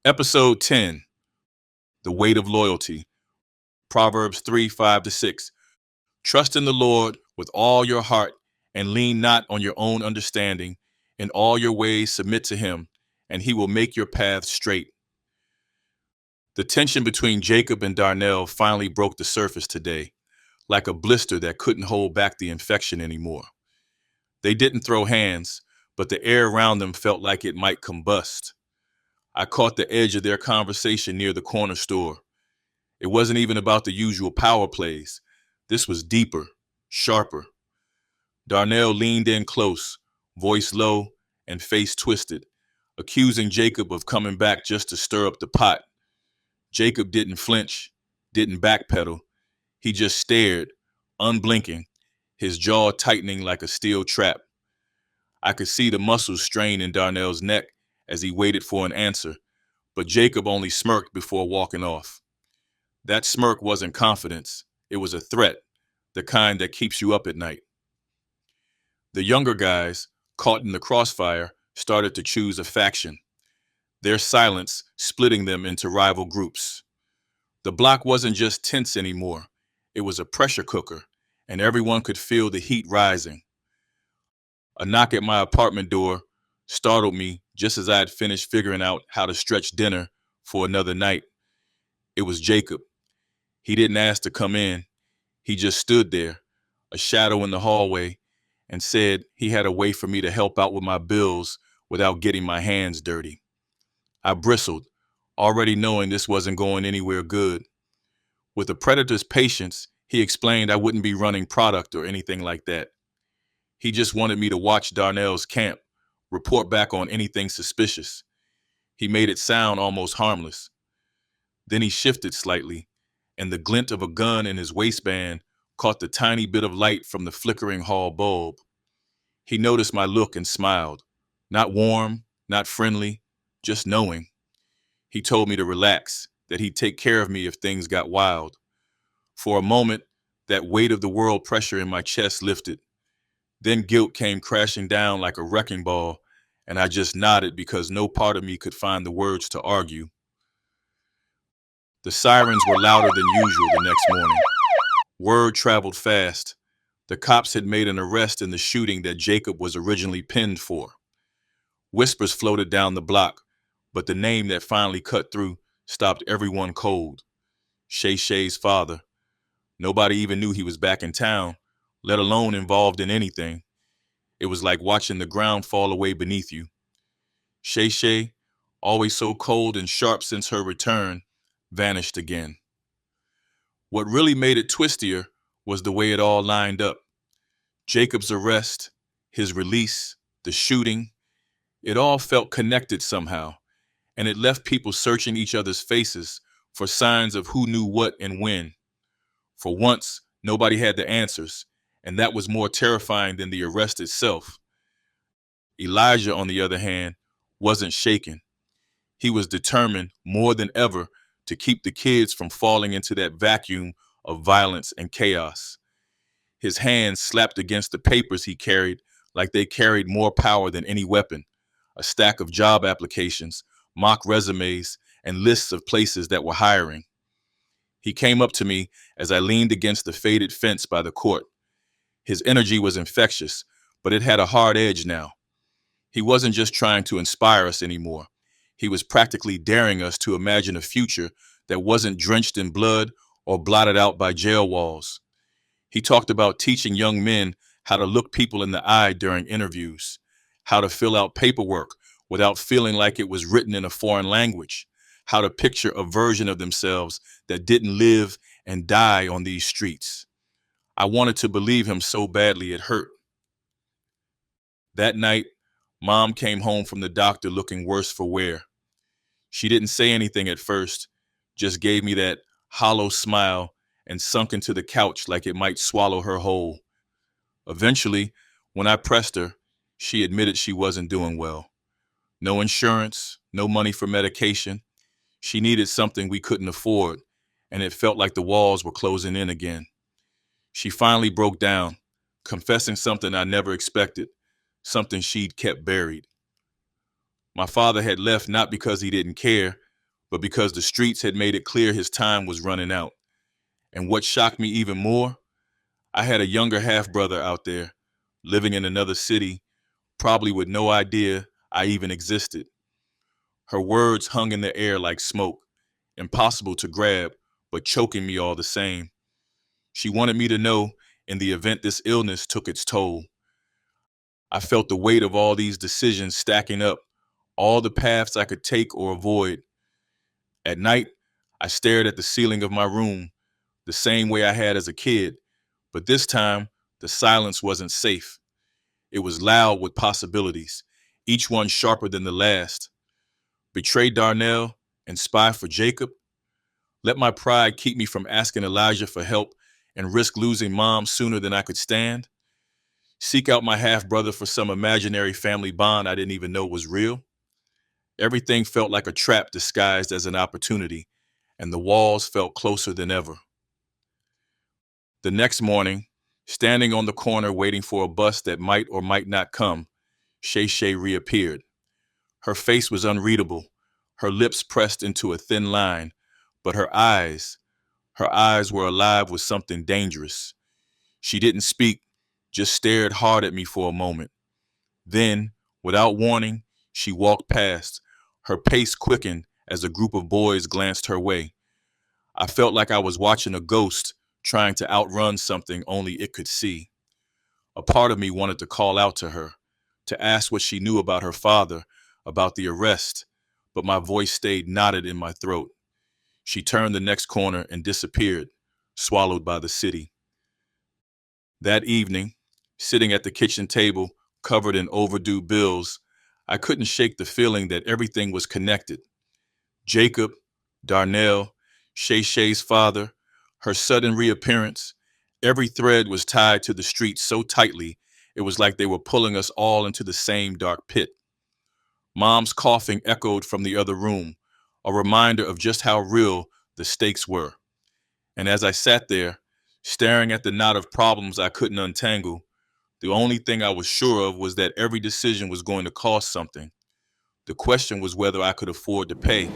Episode 10, The Weight of Loyalty. Proverbs 3, 5 to 6. Trust in the Lord with all your heart and lean not on your own understanding. In all your ways submit to him, and he will make your path straight. The tension between Jacob and Darnell finally broke the surface today, like a blister that couldn't hold back the infection anymore. They didn't throw hands, but the air around them felt like it might combust. I caught the edge of their conversation near the corner store. It wasn't even about the usual power plays. This was deeper, sharper. Darnell leaned in close, voice low and face twisted, accusing Jacob of coming back just to stir up the pot. Jacob didn't flinch, didn't backpedal. He just stared, unblinking, his jaw tightening like a steel trap. I could see the muscles strain in Darnell's neck as he waited for an answer, but Jacob only smirked before walking off. That smirk wasn't confidence, it was a threat, the kind that keeps you up at night. The younger guys, caught in the crossfire, started to choose a faction, their silence splitting them into rival groups. The block wasn't just tense anymore, it was a pressure cooker, and everyone could feel the heat rising. A knock at my apartment door startled me just as I had finished figuring out how to stretch dinner for another night. It was Jacob. He didn't ask to come in. He just stood there, a shadow in the hallway, and said he had a way for me to help out with my bills without getting my hands dirty. I bristled, already knowing this wasn't going anywhere good. With a predator's patience, he explained I wouldn't be running product or anything like that. He just wanted me to watch Darnell's camp, report back on anything suspicious. He made it sound almost harmless. Then he shifted slightly, and the glint of a gun in his waistband caught the tiny bit of light from the flickering hall bulb. He noticed my look and smiled. Not warm, not friendly, just knowing. He told me to relax, that he'd take care of me if things got wild. For a moment, that weight of the world pressure in my chest lifted. Then guilt came crashing down like a wrecking ball, and I just nodded because no part of me could find the words to argue. The sirens were louder than usual the next morning. Word traveled fast. The cops had made an arrest in the shooting that Jacob was originally pinned for. Whispers floated down the block, but the name that finally cut through stopped everyone cold. Shay Shay's father. Nobody even knew he was back in town, let alone involved in anything. It was like watching the ground fall away beneath you. Shay Shay, always so cold and sharp since her return, vanished again. What really made it twistier was the way it all lined up. Jacob's arrest, his release, the shooting, it all felt connected somehow, and it left people searching each other's faces for signs of who knew what and when. For once, nobody had the answers, and that was more terrifying than the arrest itself. Elijah, on the other hand, wasn't shaken. He was determined more than ever to keep the kids from falling into that vacuum of violence and chaos. His hands slapped against the papers he carried like they carried more power than any weapon. A stack of job applications, mock resumes, and lists of places that were hiring. He came up to me as I leaned against the faded fence by the court. His energy was infectious, but it had a hard edge now. He wasn't just trying to inspire us anymore. He was practically daring us to imagine a future that wasn't drenched in blood or blotted out by jail walls. He talked about teaching young men how to look people in the eye during interviews, how to fill out paperwork without feeling like it was written in a foreign language, how to picture a version of themselves that didn't live and die on these streets. I wanted to believe him so badly it hurt. That night, Mom came home from the doctor looking worse for wear. She didn't say anything at first, just gave me that hollow smile and sunk into the couch like it might swallow her whole. Eventually, when I pressed her, she admitted she wasn't doing well. No insurance, no money for medication. She needed something we couldn't afford, and it felt like the walls were closing in again. She finally broke down, confessing something I never expected, something she'd kept buried. My father had left not because he didn't care, but because the streets had made it clear his time was running out. And what shocked me even more, I had a younger half brother out there, living in another city, probably with no idea I even existed. Her words hung in the air like smoke, impossible to grab, but choking me all the same. She wanted me to know in the event this illness took its toll. I felt the weight of all these decisions stacking up, all the paths I could take or avoid. At night, I stared at the ceiling of my room, the same way I had as a kid, but this time, the silence wasn't safe. It was loud with possibilities, each one sharper than the last. Betray Darnell and spy for Jacob? Let my pride keep me from asking Elijah for help and risk losing mom sooner than I could stand? Seek out my half-brother for some imaginary family bond I didn't even know was real? Everything felt like a trap disguised as an opportunity, and the walls felt closer than ever. The next morning, standing on the corner waiting for a bus that might or might not come, Shay Shay reappeared. Her face was unreadable, her lips pressed into a thin line, but her eyes were alive with something dangerous. She didn't speak, just stared hard at me for a moment. Then, without warning, she walked past. Her pace quickened as a group of boys glanced her way. I felt like I was watching a ghost trying to outrun something only it could see. A part of me wanted to call out to her, to ask what she knew about her father, about the arrest, but my voice stayed knotted in my throat. She turned the next corner and disappeared, swallowed by the city. That evening, sitting at the kitchen table, covered in overdue bills, I couldn't shake the feeling that everything was connected. Jacob, Darnell, Shay Shay's father, her sudden reappearance, every thread was tied to the street so tightly it was like they were pulling us all into the same dark pit. Mom's coughing echoed from the other room, a reminder of just how real the stakes were. And as I sat there, staring at the knot of problems I couldn't untangle, the only thing I was sure of was that every decision was going to cost something. The question was whether I could afford to pay.